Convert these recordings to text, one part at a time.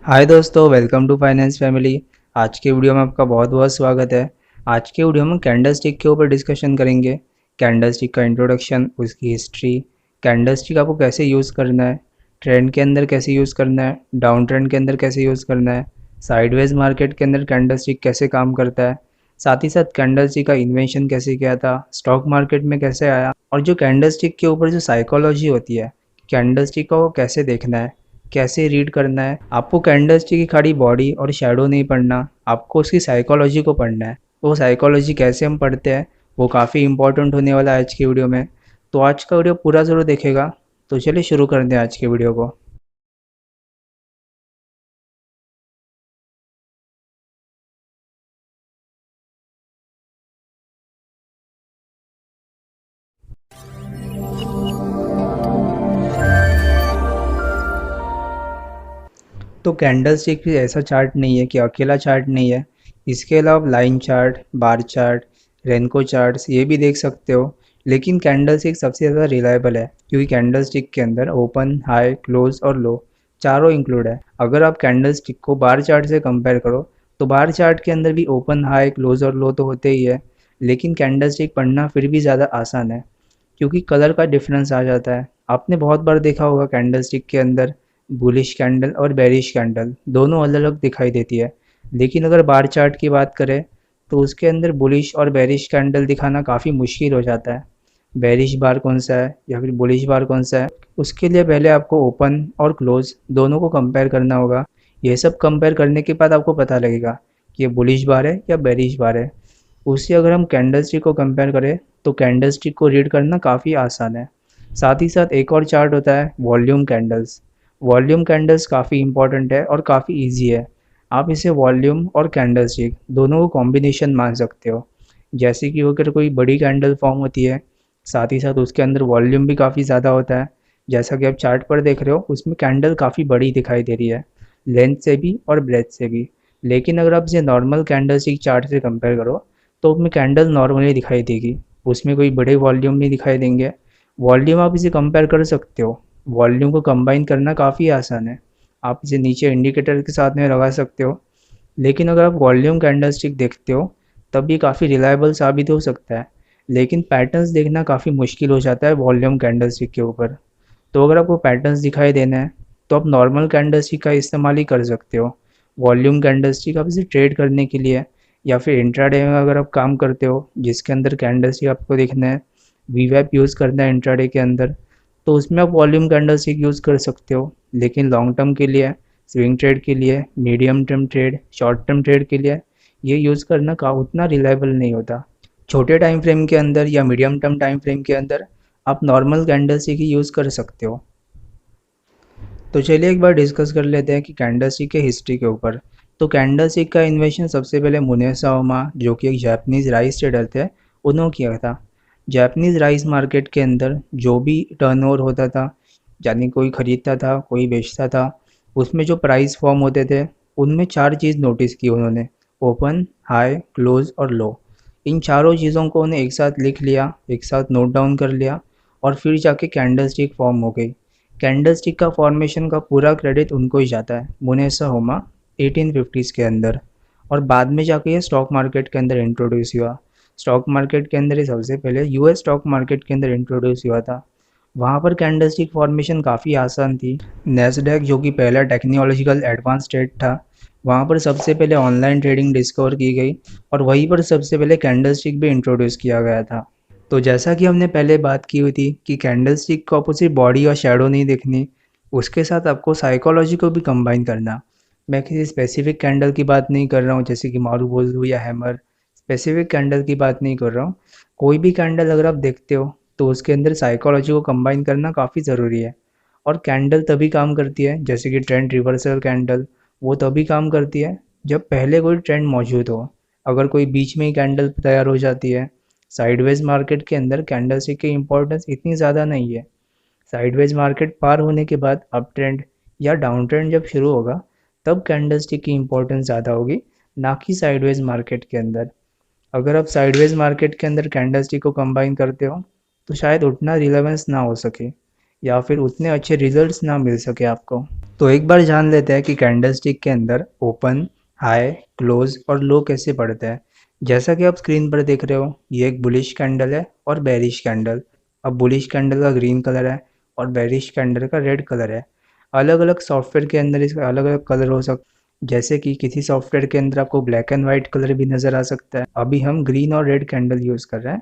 हाय दोस्तों, welcome to finance family. आज के वीडियो में आपका बहुत बहुत स्वागत है। आज के वीडियो में कैंडल स्टिक के ऊपर डिस्कशन करेंगे। कैंडल स्टिक का इंट्रोडक्शन, उसकी हिस्ट्री, कैंडल स्टिक आपको कैसे यूज़ करना है, ट्रेंड के अंदर कैसे यूज़ करना है, डाउन ट्रेंड के अंदर कैसे यूज़ करना है, साइडवेज मार्केट के अंदर कैंडल स्टिक कैसे काम करता है, साथ ही साथ कैंडल स्टिक का इन्वेंशन कैसे किया था, स्टॉक मार्केट में कैसे आया, और जो कैंडल स्टिक के ऊपर जो साइकोलॉजी होती है, कैंडल स्टिक को कैसे देखना है, कैसे रीड करना है। आपको कैंडलस्टिक की खाली बॉडी और शैडो नहीं पढ़ना, आपको उसकी साइकोलॉजी को पढ़ना है। वो साइकोलॉजी कैसे हम पढ़ते हैं वो काफ़ी इंपॉर्टेंट होने वाला है आज की वीडियो में। तो आज का वीडियो पूरा ज़रूर देखेगा। तो चलिए शुरू करते हैं आज के वीडियो को। तो कैंडल स्टिक ऐसा चार्ट नहीं है कि अकेला चार्ट नहीं है। इसके अलावा line chart, bar chart, renko charts ये भी देख सकते हो। लेकिन कैंडल स्टिक सबसे ज़्यादा रिलायबल है क्योंकि कैंडल स्टिक के अंदर ओपन, हाई, क्लोज और लो चारों इंक्लूड है। अगर आप कैंडल स्टिक को बार चार्ट से कंपेयर करो तो बार चार्ट के अंदर भी ओपन, हाई, क्लोज और लो तो होते ही है। लेकिन कैंडल स्टिक पढ़ना फिर भी ज़्यादा आसान है क्योंकि कलर का डिफरेंस आ जाता है। आपने बहुत बार देखा होगा कैंडल स्टिक के अंदर बुलिश कैंडल और बेरिश कैंडल दोनों अलग अलग दिखाई देती है। लेकिन अगर बार चार्ट की बात करें तो उसके अंदर बुलिश और बेरिश कैंडल दिखाना काफ़ी मुश्किल हो जाता है। बेरिश बार कौन सा है या फिर बुलिश बार कौन सा है, उसके लिए पहले आपको ओपन और क्लोज दोनों को कंपेयर करना होगा। ये सब कंपेयर करने के बाद आपको पता लगेगा कि ये बुलिश बार है या बेरिश बार है। उससे अगर हम कैंडल स्टिक को कंपेयर करें तो कैंडल स्टिक को रीड करना काफ़ी आसान है। साथ ही साथ एक और चार्ट होता है वॉल्यूम कैंडल्स। वॉल्यूम कैंडल्स काफ़ी इंपॉर्टेंट है और काफ़ी इजी है। आप इसे वॉल्यूम और कैंडल स्टिक दोनों को कॉम्बिनेशन मान सकते हो। जैसे कि अगर कोई बड़ी कैंडल फॉर्म होती है, साथ ही साथ उसके अंदर वॉल्यूम भी काफ़ी ज़्यादा होता है। जैसा कि आप चार्ट पर देख रहे हो उसमें कैंडल काफ़ी बड़ी दिखाई दे रही है, लेंथ से भी और ब्रेथ से भी। लेकिन अगर आप इसे नॉर्मल कैंडल स्टिक चार्ट से कंपेयर करो तो उसमें कैंडल नॉर्मली दिखाई देगी, उसमें कोई बड़े वॉल्यूम नहीं दिखाई देंगे। वॉल्यूम आप इसे कंपेयर कर सकते हो। वॉल्यूम को कंबाइन करना काफ़ी आसान है। आप इसे नीचे इंडिकेटर के साथ में लगा सकते हो। लेकिन अगर आप वॉल्यूम कैंडलस्टिक देखते हो तब ये काफ़ी रिलायबल साबित हो सकता है। लेकिन पैटर्न्स देखना काफ़ी मुश्किल हो जाता है वॉल्यूम कैंडलस्टिक के ऊपर। तो अगर आपको पैटर्न्स दिखाई देना है तो आप नॉर्मल कैंडलस्टिक का इस्तेमाल ही कर सकते हो। वॉल्यूम कैंडलस्टिक आप इसे ट्रेड करने के लिए या फिर इंट्राडे में अगर आप काम करते हो जिसके अंदर कैंडलस्टिक आपको देखना है, वीवैप यूज़ करना है इंट्राडे के अंदर, तो उसमें आप वॉल्यूम कैंडलस्टिक यूज़ कर सकते हो। लेकिन लॉन्ग टर्म के लिए, स्विंग ट्रेड के लिए, medium term trade, short term trade के लिए ये यूज़ करना का उतना रिलायबल नहीं होता। छोटे टाइम फ्रेम के अंदर या मीडियम टर्म टाइम फ्रेम के अंदर आप नॉर्मल कैंडलस्टिक ही यूज़ कर सकते हो। तो चलिए एक बार डिस्कस कर लेते हैं कि कैंडलस्टिक के हिस्ट्री के ऊपर। तो कैंडलस्टिक का इन्वेंशन सबसे पहले मुनेसा ओमा, जो कि एक जापानीज राइस ट्रेडर थे, उन्होंने किया था। जापानीज राइस मार्केट के अंदर जो भी टर्नओवर होता था, यानी कोई खरीदता था कोई बेचता था, उसमें जो प्राइस फॉर्म होते थे उनमें चार चीज़ नोटिस की उन्होंने: ओपन, हाई, क्लोज और लो। इन चारों चीज़ों को उन्हें एक साथ लिख लिया, एक साथ नोट डाउन कर लिया और फिर जाके कैंडलस्टिक फॉर्म हो गई। कैंडलस्टिक का फॉर्मेशन का पूरा क्रेडिट उनको ही जाता है, मुनेसा होमा 1850s के अंदर। और बाद में जाके ये स्टॉक मार्केट के अंदर इंट्रोड्यूस हुआ। स्टॉक मार्केट के अंदर ये सबसे पहले यूएस स्टॉक मार्केट के अंदर इंट्रोड्यूस हुआ था। वहाँ पर कैंडलस्टिक फॉर्मेशन काफ़ी आसान थी। नेस्डैक, जो कि पहला टेक्नोलॉजिकल एडवांस ट्रेड था, वहाँ पर सबसे पहले ऑनलाइन ट्रेडिंग डिस्कवर की गई और वहीं पर सबसे पहले कैंडलस्टिक भी इंट्रोड्यूस किया गया था। तो जैसा कि हमने पहले बात की हुई थी कि कैंडलस्टिक को आपको सिर्फ बॉडी और शैडो नहीं देखनी, उसके साथ आपको साइकोलॉजी को भी कंबाइन करना। मैं किसी स्पेसिफिक कैंडल की बात नहीं कर रहा हूँ जैसे कि मारूबोजू या हैमर, स्पेसिफिक कैंडल की बात नहीं कर रहा हूँ। कोई भी कैंडल अगर आप देखते हो तो उसके अंदर साइकोलॉजी को कंबाइन करना काफ़ी ज़रूरी है। और कैंडल तभी काम करती है, जैसे कि ट्रेंड रिवर्सल कैंडल, वो तभी काम करती है जब पहले कोई ट्रेंड मौजूद हो। अगर कोई बीच में ही कैंडल तैयार हो जाती है, साइडवेज मार्केट के अंदर कैंडलस्टिक की इंपॉर्टेंस इतनी ज़्यादा नहीं है। साइडवेज मार्केट पार होने के बाद अप ट्रेंड या डाउन ट्रेंड जब शुरू होगा तब कैंडलस्टिक की इंपॉर्टेंस ज़्यादा होगी, ना कि साइडवेज मार्केट के अंदर। अगर आप साइडवेज मार्केट के अंदर कैंडलस्टिक को कंबाइन करते हो तो शायद उतना रिलेवेंस ना हो सके। या फिर उतने अच्छे रिजल्ट्स ना मिल सके आपको। तो एक बार जान लेते हैं कि कैंडलस्टिक के अंदर ओपन, हाई, क्लोज और लो कैसे पड़ते हैं। जैसा कि आप स्क्रीन पर देख रहे हो, ये एक बुलिश कैंडल है और बेरिश कैंडल। अब बुलिश कैंडल का ग्रीन कलर है और बेरिश कैंडल का रेड कलर है। अलग अलग सॉफ्टवेयर के अंदर इसका अलग अलग कलर हो सकता, जैसे कि किसी सॉफ्टवेयर के अंदर आपको ब्लैक एंड वाइट कलर भी नज़र आ सकता है। अभी हम ग्रीन और रेड कैंडल यूज़ कर रहे हैं,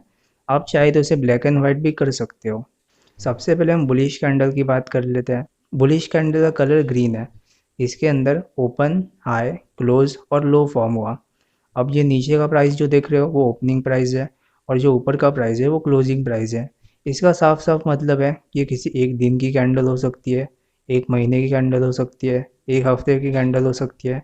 आप चाहे तो इसे ब्लैक एंड वाइट भी कर सकते हो। सबसे पहले हम बुलिश कैंडल की बात कर लेते हैं। बुलिश कैंडल का कलर ग्रीन है। इसके अंदर ओपन, हाई, क्लोज और लो फॉर्म हुआ। अब ये नीचे का प्राइस जो देख रहे हो वो ओपनिंग प्राइस है और जो ऊपर का प्राइस है वो क्लोजिंग प्राइस है। इसका साफ साफ मतलब है कि ये किसी एक दिन की कैंडल हो सकती है, एक महीने की कैंडल हो सकती है, एक हफ्ते की कैंडल हो सकती है,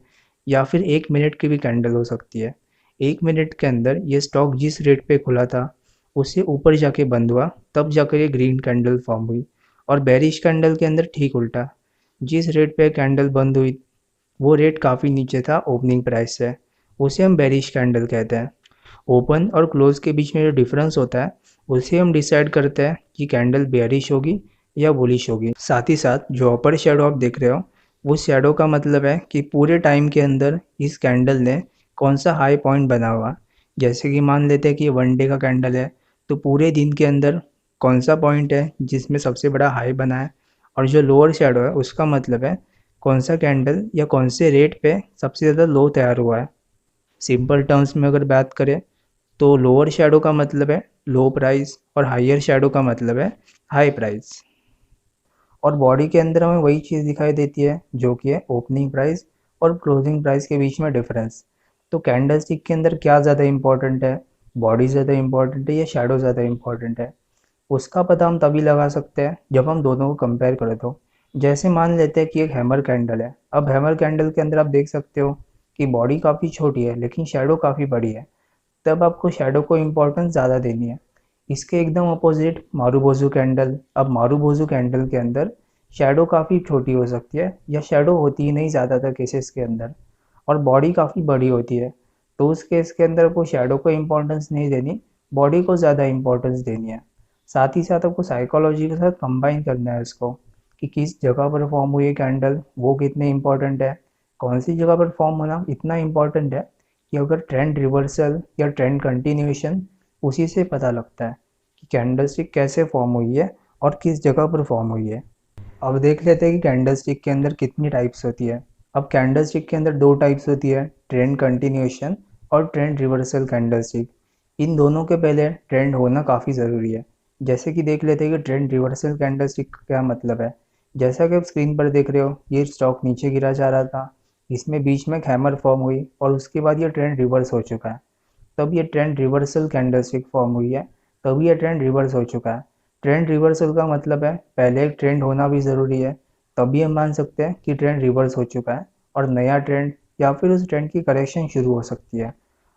या फिर एक मिनट की भी कैंडल हो सकती है। एक मिनट के अंदर ये स्टॉक जिस रेट पे खुला था उससे ऊपर जाके बंद हुआ, तब जाकर ये ग्रीन कैंडल फॉर्म हुई। और बेरिश कैंडल के अंदर ठीक उल्टा, जिस रेट पे कैंडल बंद हुई वो रेट काफ़ी नीचे था ओपनिंग प्राइस से, उसे हम बेरिश कैंडल कहते हैं। ओपन और क्लोज के बीच में जो डिफरेंस होता है उसे हम डिसाइड करते हैं कि कैंडल बेयरिश होगी या बुलिश होगी। साथ ही साथ जो अपर शेडो आप देख रहे हो, वो शेडो का मतलब है कि पूरे टाइम के अंदर इस कैंडल ने कौन सा हाई पॉइंट बना हुआ। जैसे कि मान लेते हैं कि ये 1 डे का कैंडल है, तो पूरे दिन के अंदर कौन सा पॉइंट है जिसमें सबसे बड़ा हाई बना है। और जो लोअर शेडो है उसका मतलब है कौन सा कैंडल या कौन से रेट पे सबसे ज़्यादा लो तैयार हुआ है। सिंपल टर्म्स में अगर बात करें तो लोअर शैडो का मतलब है लो प्राइस और हायर शैडो का मतलब है हाई प्राइस। और बॉडी के अंदर हमें वही चीज़ दिखाई देती है जो कि है ओपनिंग प्राइस और क्लोजिंग प्राइस के बीच में डिफरेंस। तो कैंडल स्टिक के अंदर क्या ज़्यादा इंपॉर्टेंट है, बॉडी ज़्यादा इंपॉर्टेंट है या शैडो ज़्यादा इंपॉर्टेंट है, उसका पता हम तभी लगा सकते हैं जब हम दोनों को कंपेयर करें। तो जैसे मान लेते हैं कि एक हैमर कैंडल है। अब हैमर कैंडल के अंदर आप देख सकते हो कि बॉडी काफ़ी छोटी है लेकिन शैडो काफ़ी बड़ी है, तब आपको शैडो को इम्पोर्टेंस ज़्यादा देनी है। इसके एकदम अपोजिट मारूबोजू कैंडल। अब मारूबोजू कैंडल के अंदर शैडो काफ़ी छोटी हो सकती है या शैडो होती ही नहीं ज़्यादातर केसेस के अंदर, और बॉडी काफ़ी बड़ी होती है। तो उस केस के अंदर आपको शैडो को इम्पोर्टेंस नहीं देनी, बॉडी को ज़्यादा इम्पोर्टेंस देनी है। साथ ही साथ आपको साइकोलॉजी के साथ कंबाइन करना है इसको, कि किस जगह पर फॉर्म हुई है कैंडल वो कितने इंपॉर्टेंट है, कौन सी जगह पर फॉर्म होना इतना इंपॉर्टेंट है कि अगर ट्रेंड रिवर्सल या ट्रेंड कंटिन्यूएशन, उसी से पता लगता है कि कैंडलस्टिक कैसे फॉर्म हुई है और किस जगह पर फॉर्म हुई है। अब देख लेते हैं कि कैंडलस्टिक के अंदर कितनी टाइप्स होती है। अब कैंडलस्टिक के अंदर दो टाइप्स होती है, ट्रेंड कंटिन्यूएशन और ट्रेंड रिवर्सल कैंडलस्टिक। इन दोनों के पहले ट्रेंड होना काफ़ी ज़रूरी है। जैसे कि देख लेते हैं कि ट्रेंड रिवर्सल कैंडलस्टिक का क्या मतलब है। जैसा कि आप स्क्रीन पर देख रहे हो, ये स्टॉक नीचे गिरा जा रहा था, इसमें बीच में एक हैमर फॉर्म हुई और उसके बाद ये ट्रेंड रिवर्स हो चुका है, तब ये ट्रेंड रिवर्सल कैंडलस्टिक फॉर्म हुई है, तब ये ट्रेंड रिवर्स हो चुका है। ट्रेंड रिवर्सल का मतलब है पहले एक ट्रेंड होना भी ज़रूरी है, तभी हम मान सकते हैं कि ट्रेंड रिवर्स हो चुका है और नया ट्रेंड या फिर उस ट्रेंड की करेक्शन शुरू हो सकती है।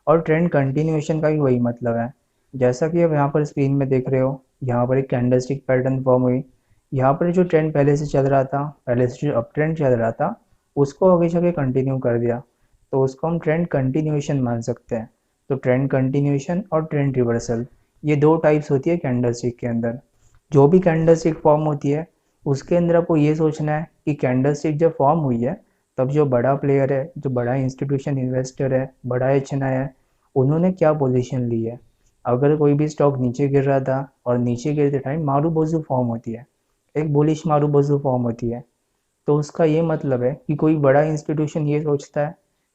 और ट्रेंड कंटिन्यूएशन का भी वही मतलब है। जैसा कि आप यहाँ पर स्क्रीन में देख रहे हो, यहाँ पर एक कैंडलस्टिक पैटर्न फॉर्म हुई। यहाँ पर जो ट्रेंड पहले से चल रहा था, पहले से जो अप ट्रेंड चल रहा था, उसको आगे जाके कंटिन्यू कर दिया, तो उसको हम ट्रेंड कंटिन्यूएशन मान सकते हैं। तो ट्रेंड कंटिन्यूएशन और ट्रेंड रिवर्सल, ये दो टाइप्स होती है कैंडलस्टिक के अंदर। जो भी कैंडलस्टिक फॉर्म होती है उसके अंदर आपको ये सोचना है कि कैंडलस्टिक जब फॉर्म हुई है तब जो बड़ा प्लेयर है, जो बड़ा इंस्टीट्यूशन इन्वेस्टर है, बड़ा एचएनआई है, उन्होंने क्या पोजीशन ली है। अगर कोई भी स्टॉक नीचे गिर रहा था और नीचे गिरते टाइम मारूबोजू फॉर्म होती है, एक बुलिश मारूबोजू फॉर्म होती है, तो उसका ये मतलब है कि कोई बड़ा इंस्टीट्यूशन ये सोचता है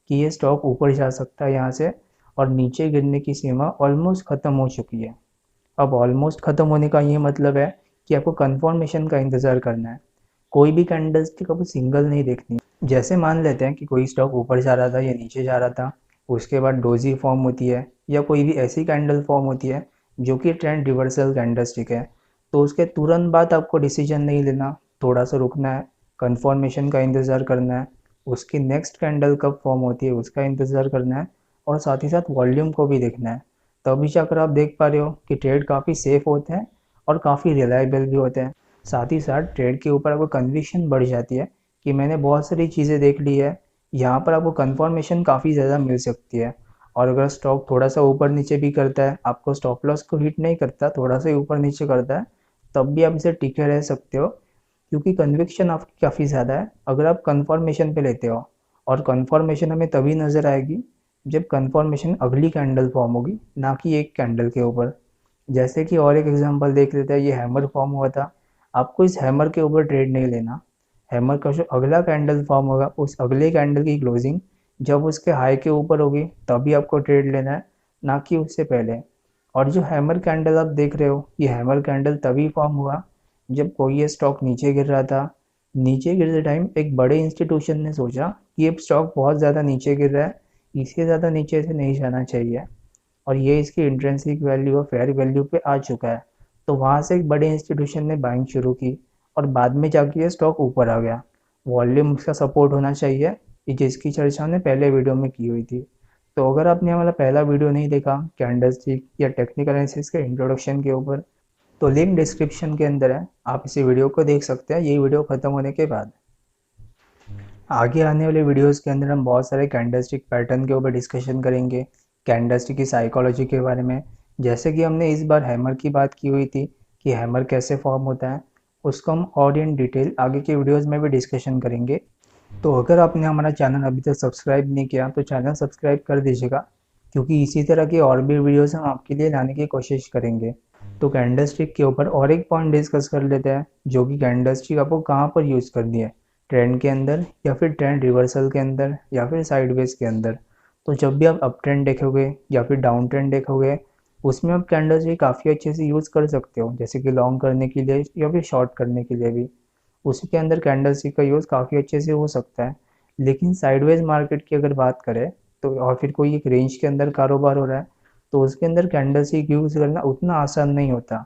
कि ये स्टॉक ऊपर जा सकता है यहाँ से, और नीचे गिरने की सीमा ऑलमोस्ट ख़त्म हो चुकी है। अब ऑलमोस्ट ख़त्म होने का ये मतलब है कि आपको कंफर्मेशन का इंतज़ार करना है। कोई भी कैंडलस्टिक आपको सिंगल नहीं देखनी। जैसे मान लेते हैं कि कोई स्टॉक ऊपर जा रहा था या नीचे जा रहा था, उसके बाद डोजी फॉर्म होती है या कोई भी ऐसी कैंडल फॉर्म होती है जो कि ट्रेंड रिवर्सल कैंडलस्टिक है, तो उसके तुरंत बाद आपको डिसीजन नहीं लेना, थोड़ा सा रुकना है, कंफर्मेशन का इंतज़ार करना है, उसकी नेक्स्ट कैंडल कब फॉर्म होती है उसका इंतज़ार करना है, और साथ ही साथ वॉल्यूम को भी देखना है। तभी जाकर आप देख पा रहे हो कि ट्रेड काफ़ी सेफ होते हैं और काफ़ी रिलायबल भी होते हैं। साथ ही साथ ट्रेड के ऊपर आपको कन्विक्शन बढ़ जाती है कि मैंने बहुत सारी चीज़ें देख ली है, यहाँ पर आपको कंफर्मेशन काफ़ी ज़्यादा मिल सकती है। और अगर स्टॉक थोड़ा सा ऊपर नीचे भी करता है, आपको स्टॉप लॉस को हिट नहीं करता, थोड़ा सा ऊपर नीचे करता है, तब भी आप इसे टिके रह सकते हो, क्योंकि कन्विक्शन आपकी काफ़ी ज़्यादा है अगर आप कन्फर्मेशन पे लेते हो। और कन्फर्मेशन हमें तभी नज़र आएगी जब कन्फर्मेशन अगली कैंडल फॉर्म होगी, ना कि एक कैंडल के ऊपर। जैसे कि और एक एग्जांपल देख लेते हैं, ये हैमर फॉर्म हुआ था। आपको इस हैमर के ऊपर ट्रेड नहीं लेना। हैमर का जो अगला कैंडल फॉर्म होगा, उस अगले कैंडल की क्लोजिंग जब उसके हाई के ऊपर होगी तभी आपको ट्रेड लेना है, ना कि उससे पहले। और जो हैमर कैंडल आप देख रहे हो, ये हैमर कैंडल तभी फॉर्म हुआ जब कोई ये स्टॉक नीचे गिर रहा था। नीचे गिरते टाइम एक बड़े इंस्टीट्यूशन ने सोचा कि ये स्टॉक बहुत ज़्यादा नीचे गिर रहा है, इससे ज़्यादा नीचे से नहीं जाना चाहिए, और ये इसकी इंट्रिंसिक वैल्यू और फेयर वैल्यू पे आ चुका है। तो वहाँ से एक बड़े इंस्टीट्यूशन ने बाइंग शुरू की और बाद में जाके ये स्टॉक ऊपर आ गया। वॉल्यूम उसका सपोर्ट होना चाहिए, ये जिसकी चर्चा हमने पहले वीडियो में की हुई थी। तो अगर आपने हमारा पहला वीडियो नहीं देखा कैंडलस्टिक या टेक्निकल एनालिसिस के इंट्रोडक्शन के ऊपर, तो लिंक डिस्क्रिप्शन के अंदर है, आप इसी वीडियो को देख सकते हैं ये वीडियो ख़त्म होने के बाद। आगे आने वाले वीडियोस के अंदर हम बहुत सारे कैंडलस्टिक पैटर्न के ऊपर डिस्कशन करेंगे, कैंडलस्टिक की साइकोलॉजी के बारे में। जैसे कि हमने इस बार हैमर की बात की हुई थी कि हैमर कैसे फॉर्म होता है, उसको हम और इन डिटेल आगे के वीडियोस में भी डिस्कशन करेंगे। तो अगर आपने हमारा चैनल अभी तक सब्सक्राइब नहीं किया तो चैनल सब्सक्राइब कर दीजिएगा, क्योंकि इसी तरह की और भी वीडियोस हम आपके लिए लाने की कोशिश करेंगे। तो कैंडलस्टिक के ऊपर और एक पॉइंट डिस्कस कर लेते हैं, जो कि कैंडलस्टिक आपको कहाँ पर यूज़ करनी है, ट्रेंड के अंदर या फिर ट्रेंड रिवर्सल के अंदर या फिर साइडवेज के अंदर। तो जब भी आप अप ट्रेंड देखोगे या फिर डाउन ट्रेंड देखोगे, उसमें आप कैंडल्स भी काफ़ी अच्छे से यूज़ कर सकते हो, जैसे कि लॉन्ग करने के लिए या फिर शॉर्ट करने के लिए भी। उसी के अंदर कैंडलस्टिक का यूज़ काफ़ी अच्छे से हो सकता है। लेकिन साइडवेज मार्केट की अगर बात करें तो, और फिर कोई एक रेंज के अंदर कारोबार हो रहा है, तो उसके अंदर कैंडलस्टिक यूज़ करना उतना आसान नहीं होता।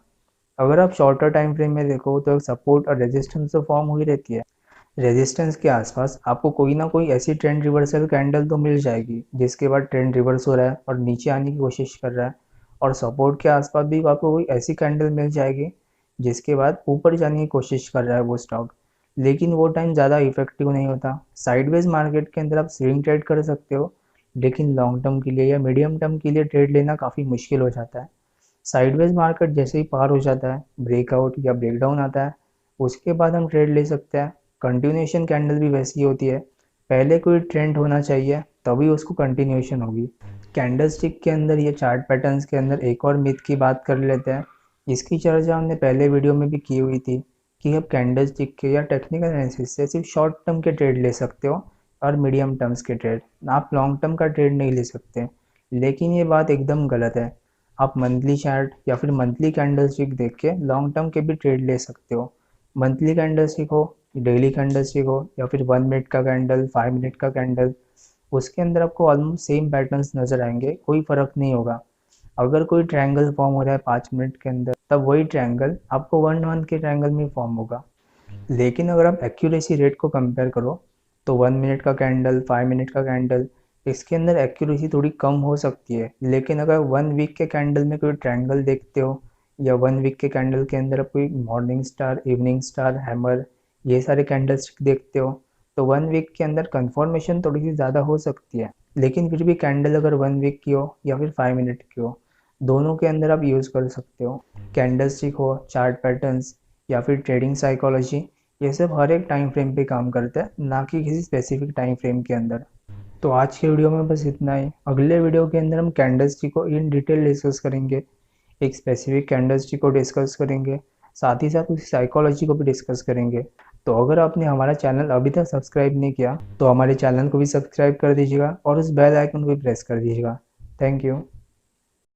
अगर आप शॉर्टर टाइम फ्रेम में देखो तो सपोर्ट और रेजिस्टेंस तो फॉर्म हुई रहती है। रेजिस्टेंस के आसपास आपको कोई ना कोई ऐसी ट्रेंड रिवर्सल कैंडल तो मिल जाएगी जिसके बाद ट्रेंड रिवर्स हो रहा है और नीचे आने की कोशिश कर रहा है, और सपोर्ट के आसपास भी आपको कोई ऐसी कैंडल मिल जाएगी जिसके बाद ऊपर जाने की कोशिश कर रहा है वो स्टॉक। लेकिन वो टाइम ज़्यादा इफेक्टिव नहीं होता। साइडवेज मार्केट के अंदर आप स्विंग ट्रेड कर सकते हो, लेकिन लॉन्ग टर्म के लिए या मीडियम टर्म के लिए ट्रेड लेना काफ़ी मुश्किल हो जाता है। साइडवेज मार्केट जैसे ही पार हो जाता है, ब्रेकआउट या ब्रेकडाउन आता है, उसके बाद हम ट्रेड ले सकते हैं। कंटिन्यूएशन कैंडल भी वैसी होती है, पहले कोई ट्रेंड होना चाहिए तभी उसको कंटिन्यूएशन होगी। कैंडल स्टिक के अंदर ये चार्ट पैटर्न्स के अंदर एक और मिथ की बात कर लेते हैं। इसकी चर्चा हमने पहले वीडियो में भी की हुई थी कि आप कैंडल स्टिक के या टेक्निकल एनालिसिस से सिर्फ शॉर्ट टर्म के ट्रेड ले सकते हो और मीडियम टर्म्स के ट्रेड, आप लॉन्ग टर्म का ट्रेड नहीं ले सकते। लेकिन ये बात एकदम गलत है। आप मंथली चार्ट या फिर मंथली कैंडल स्टिक देख के लॉन्ग टर्म के भी ट्रेड ले सकते हो। मंथली कैंडल स्टिक हो, डेली कैंडल स्टिक हो, या फिर 1 मिनट का कैंडल, 5 मिनट का कैंडल, उसके अंदर आपको ऑलमोस्ट सेम पैटर्न्स नज़र आएंगे, कोई फ़र्क नहीं होगा। अगर कोई ट्रायंगल फॉर्म हो रहा है 5 मिनट के अंदर, तब वही ट्रायंगल आपको 1 मंथ के ट्रायंगल में फॉर्म होगा। लेकिन अगर आप एक्यूरेसी रेट को कंपेयर करो, तो 1 मिनट का कैंडल, 5 मिनट का कैंडल, इसके अंदर एक्यूरेसी थोड़ी कम हो सकती है। लेकिन अगर 1 वीक के कैंडल में कोई ट्रायंगल देखते हो, या 1 वीक के कैंडल के अंदर आप कोई morning star, evening star, hammer, ये सारे कैंडल स्टिक देखते हो, तो 1 वीक के अंदर कंफर्मेशन थोड़ी सी ज़्यादा हो सकती है। लेकिन फिर भी कैंडल अगर 1 वीक की हो या फिर 5 मिनट की हो, दोनों के अंदर आप यूज़ कर सकते हो। कैंडल स्टिक हो, चार्ट पैटर्न्स या फिर ट्रेडिंग साइकोलॉजी, ये सब हर एक टाइम फ्रेम पे काम करता है, ना कि किसी स्पेसिफिक टाइम फ्रेम के अंदर। तो आज के वीडियो में बस इतना ही। अगले वीडियो के अंदर हम कैंडल स्टिक को इन डिटेल डिस्कस करेंगे, एक स्पेसिफिक कैंडल स्टिक को डिस्कस करेंगे, साथ ही साथ उसकी साइकोलॉजी को भी डिस्कस करेंगे। तो अगर आपने हमारा चैनल अभी तक सब्सक्राइब नहीं किया तो हमारे चैनल को भी सब्सक्राइब कर दीजिएगा और उस बेल आइकन को भी प्रेस कर दीजिएगा। Thank you.